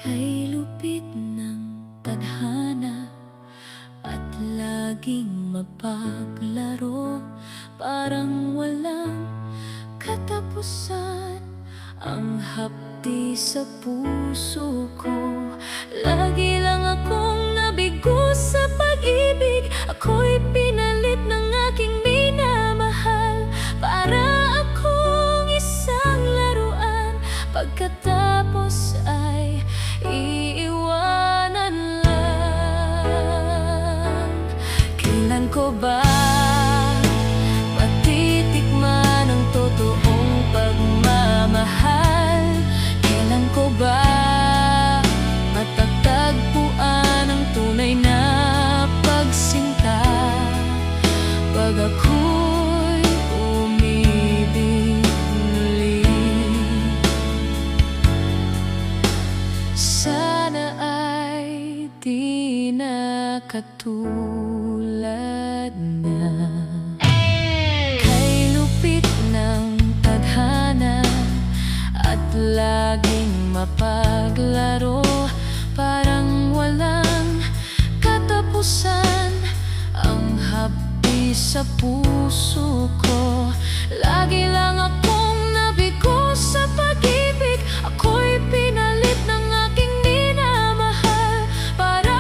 Kay lupit ng tadhana at laging mapaglaro, parang walang katapusan ang hapdi sa puso ko. Lagi lang akong nabigo sa pag-ibig, ako'y pinalit ng aking minamahal. Para akong isang laruan, pagkatapos ay iiwanan lang. Kailan ko ba matitikman ang totoong pagmamahal? Kailan ko ba matatagpuan ang tunay na pagsinta? Pag ako'y umibig muli, sana ay di na katulad na. Kay lupit ng tadhana at laging mapaglaro, parang walang katapusan ang hapdi sa puso ko. Lagi lang akong nabigo sa pag-ibig, ako'y pinalit ng aking minamahal. Para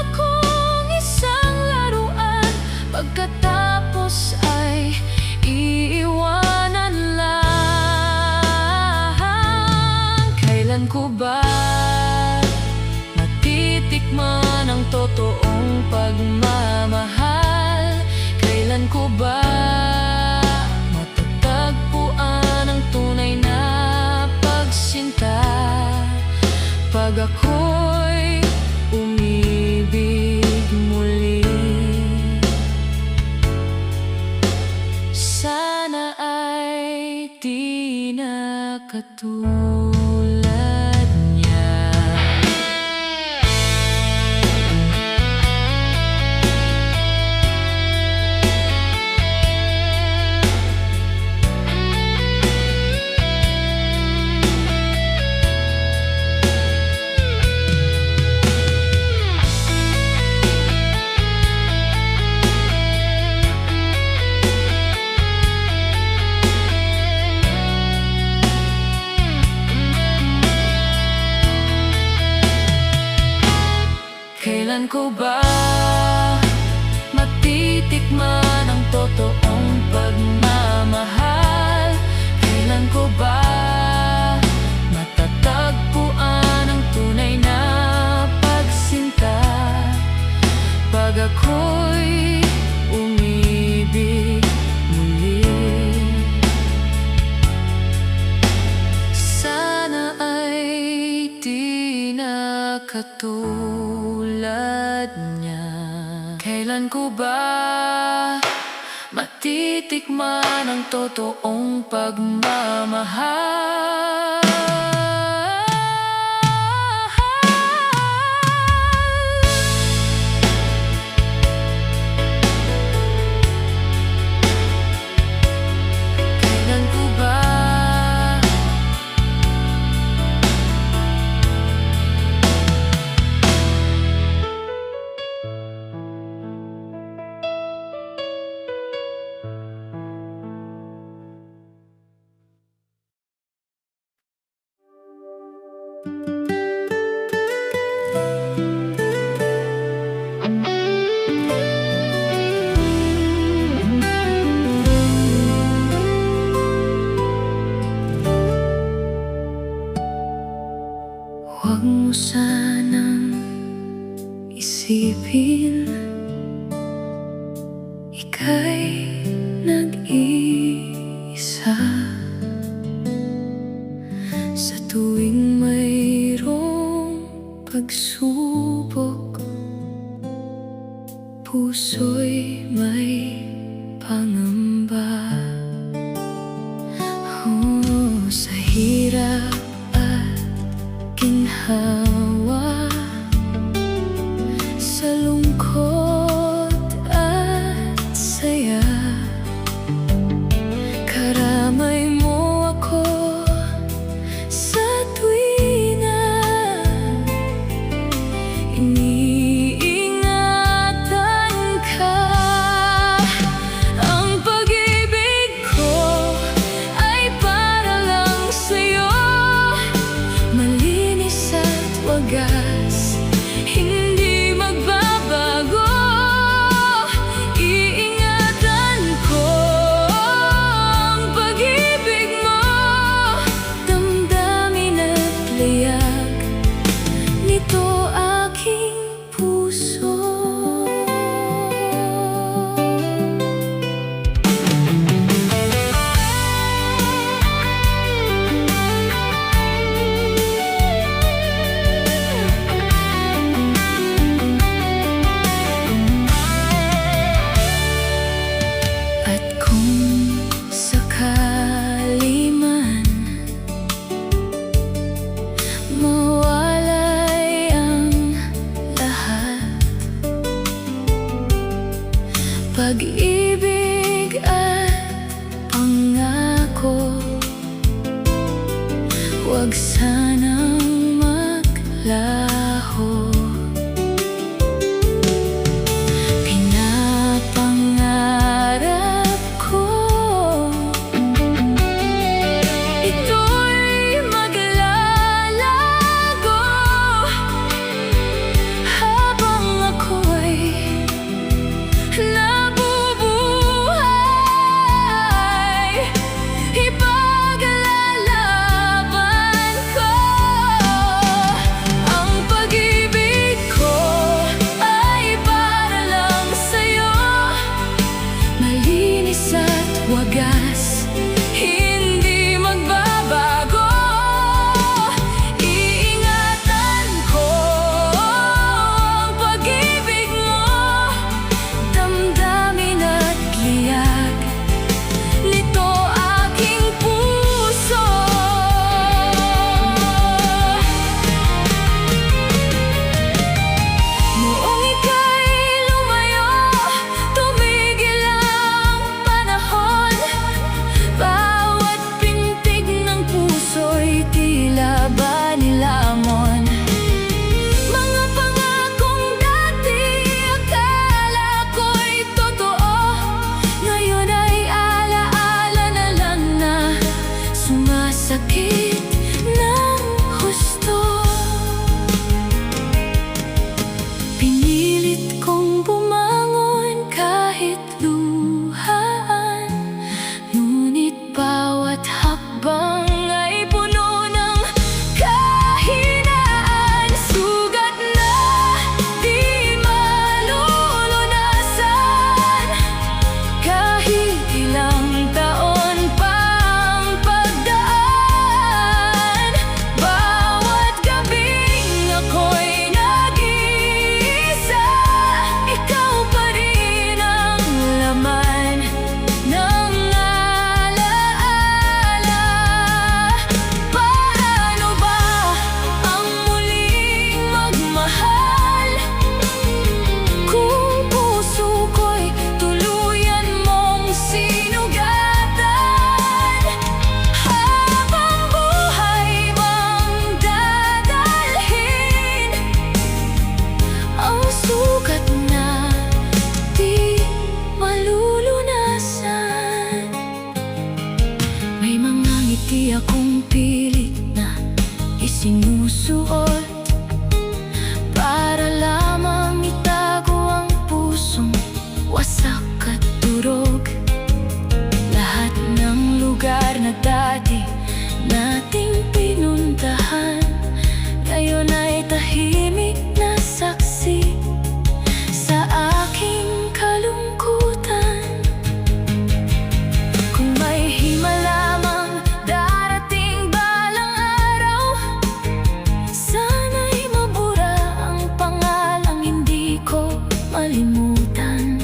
akong isang laruan, pagkatapos ay iiwanan lang. Kailan ko ba matitikman ang totoong pagmamahal? Kailan ko ba matatagpuan ang tunay na pagsinta? Pag ako'y umibig muli, sana ay di na katulad niya. Kailan ko ba matitikman ang totoong pagmamahal? Kailan ko ba matatagpuan ang tunay na pagsinta? Pag ako'y umibig muli, sana ay di na katulad niya. Kailan ko ba matitikman ang totoong pagmamahal? Kailan ko ba huwag mo sanang isipin ika'y nag-iisa. Sa tuwing mayroong pagsubok, puso'y may pangamba. Sa hirap at ginhawa, sa lungkot at saya, karamay mo ako sa tuwina. sanang maglaho. Pinapangarap ko ito'y maglalago habang ako'y nabubuhay. Ipaglalaban ko ang pag-ibig ko, ay para lang sa'yo. Malinis at wagas, hindi magbabago. Iingatan ko ang pag-ibig mo, damdamin at liyag nito aking puso. Noong ika'y lumayo, tumigil ang panahon. Bawat pintig ng puso'y tila ba nilamon. Mga pangakong dati akala ko'y totoo, ngayon ay alaala na lang na sumasakit ng husto. Pinilit kong bumangon kahit luhaan, ngunit bawat hakbang ay puno ng kahinaan. Sugat na di malulunasan, kahit ilang taon pang pagdaan. Bawat gabing ako'y nag-iisa, ikaw pa rin ang laman ng alaala. Paano ba ang muling magmahal kung puso ko'y tuluyan mong sinugatan? Habang buhay bang dadalhin ang sugat na di malulunasan? May mga ngiti akong pilit na isinusuot para lamang itago ang pusong wasak at durog. Lahat ng lugar na dati nating pinuntahan, ngayon ay tahimik na saksi sa aking kalungkutan. Kung may himala mang darating balang araw, sana'y mabura ang pangalang hindi ko malimutan.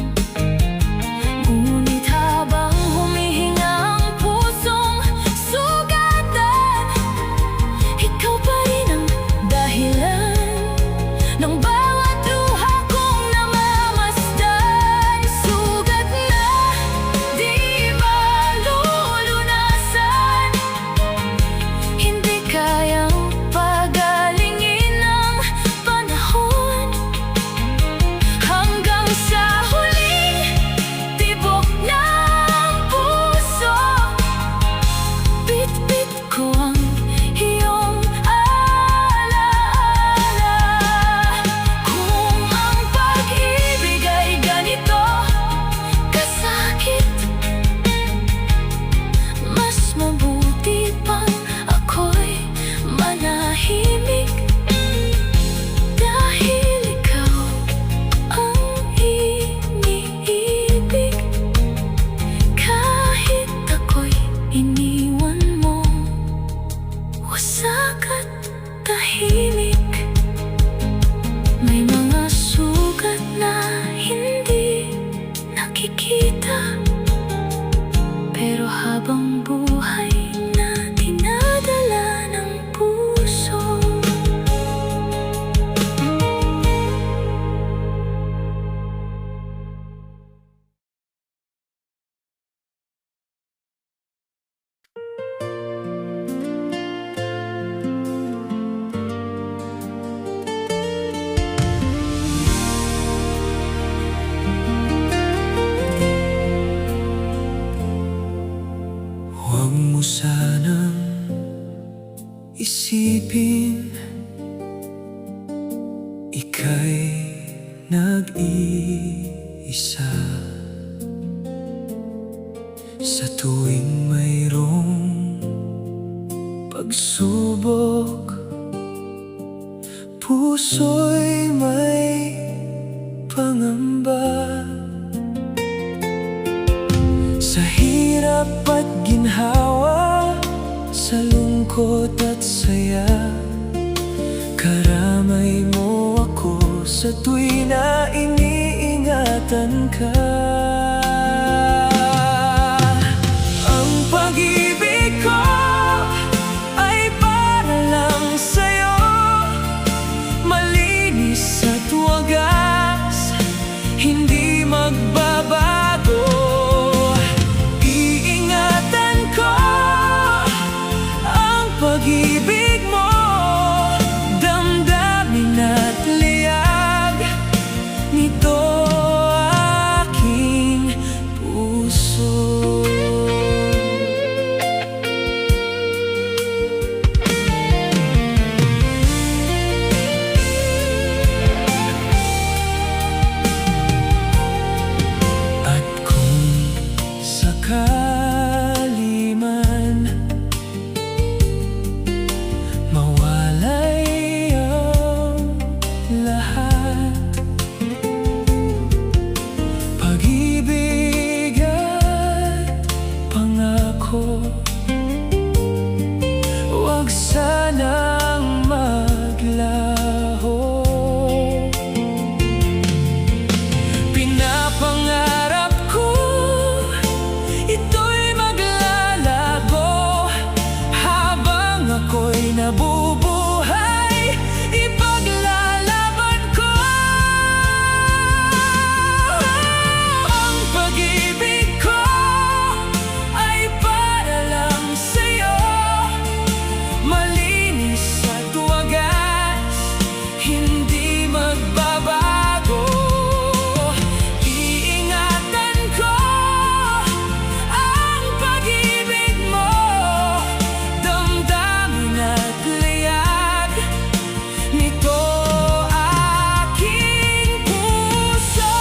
Ngunit habang humihinga ang pusong sugatan, ikaw pa rin ang dahilan ng bawat luha kong namamasdan. Sugat na di malulunasan, hindi kayang pagalingin ng panahon. Hanggang sa huling tibok ng puso, bit-bit ko ang iyong alaala. Kung ang pag-ibig ay ganito kasakit, mas mabuti pang ako'y manahimik. Dahil ikaw ang iniibig, kahit ako'y iniwan mo, wasak at tahimik. May mga sugat na hindi nakikita, pero habang buhay na dinadala ng puso. isipin, ika'y nag-iisa. Sa tuwing mayroong pagsubok, puso'y may pangamba. Sa hirap at ginhawa, sa lungkot at saya, karamay mo ako sa tuwi na iniingatan ka. Ang pag-ibig ko ay para lang sa'yo, malinis at wagas, hindi magbabago. Iingatan ko ang pag-ibig mo, damdamin at liyag nito aking puso. At kung sakali man mawalay ang lahat, pag-ibig at pangako, huwag sanang maglaho. Pinapangarap ko, ito'y maglalago habang ako'y nabubuhay, ipaglalaban ko ang pag-ibig ko ay para lang sa'yo, malinis at wagas, hindi magbabago. Iingatan ko ang pag-ibig mo, damdamin at liyag nito aking puso.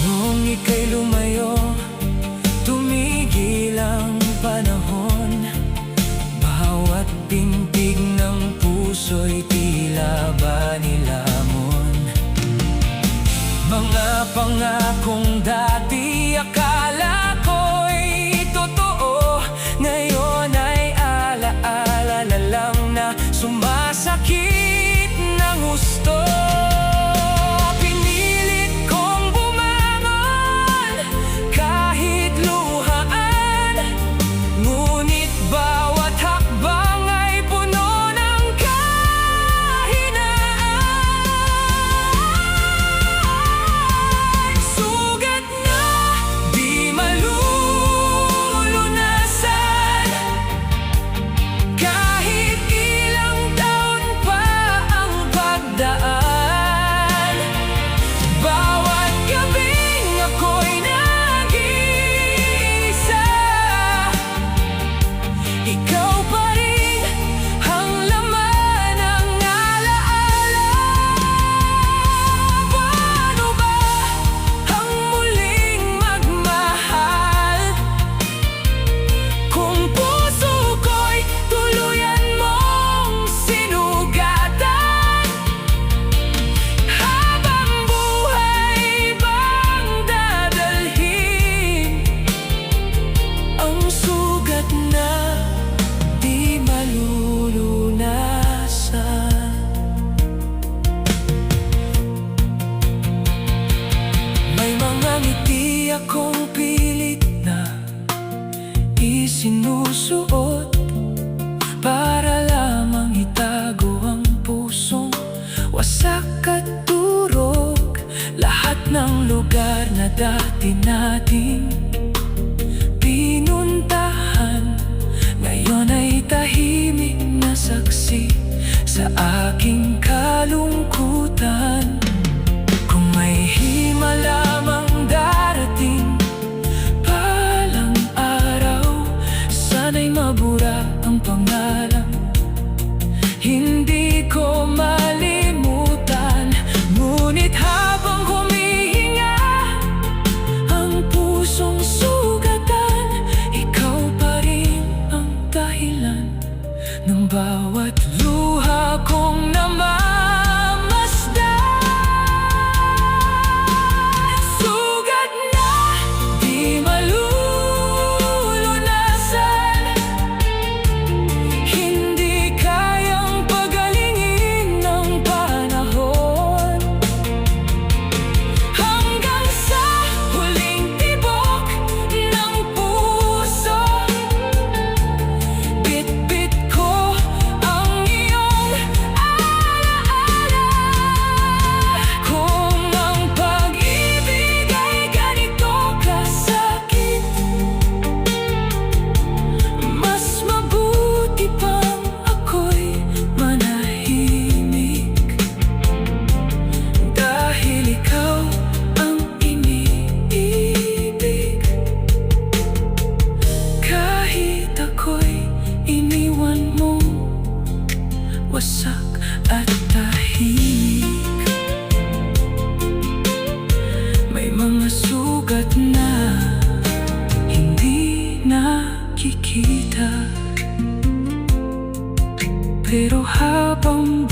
Noong ika'y lumayo, tumigil ang panahon, bawat pintig ng puso'y tila ba nilamon. Mga pangakong dati akala ko'y totoo, ngayon ay alaala na lang na sumasakit ng gusto. Pinilit kong bumangon kahit luhaan, ngunit bawat hakbang ay puno ng kahinaan. Sugat na di malulunasan, kahit ilang taon pa ang pagdaan. Bawat gabing ako'y nag-iisa, ikaw pa rin ang laman ng alaala. Paano ba ang muling magmahal kung puso ko'y tuluyan mong sinugatan? Habang buhay bang dadalhin ang sugat na di malulunasan? May mga ngiti akong pilit na isinusuot para lamang itago ang pusong wasak at durog. Lahat ng lugar na dati nating pinuntahan, ngayon ay tahimik na saksi sa aking kalungkutan. Kung may himala mang darating palang araw, sana'y mabura ang pangalan. Hindi ko malimutan, ngunit habang humihinga ang pusong sugatan, ikaw pa rin ang dahilan ng bawat luha kong namamasdan. Sugat na di malulunasan, hindi kayang pagalingin ng panahon. Hanggang sa huling tibok ng puso, bit-bit ko ang iyong alaala. Kung ang pag-ibig ay ganito kasakit, mas mabuti pang ako'y manahimik. Dahil ikaw ang iniibig, kahit ako'y iniwan mo wasak at tahimik. May mga sugat na hindi nakikita, pero habang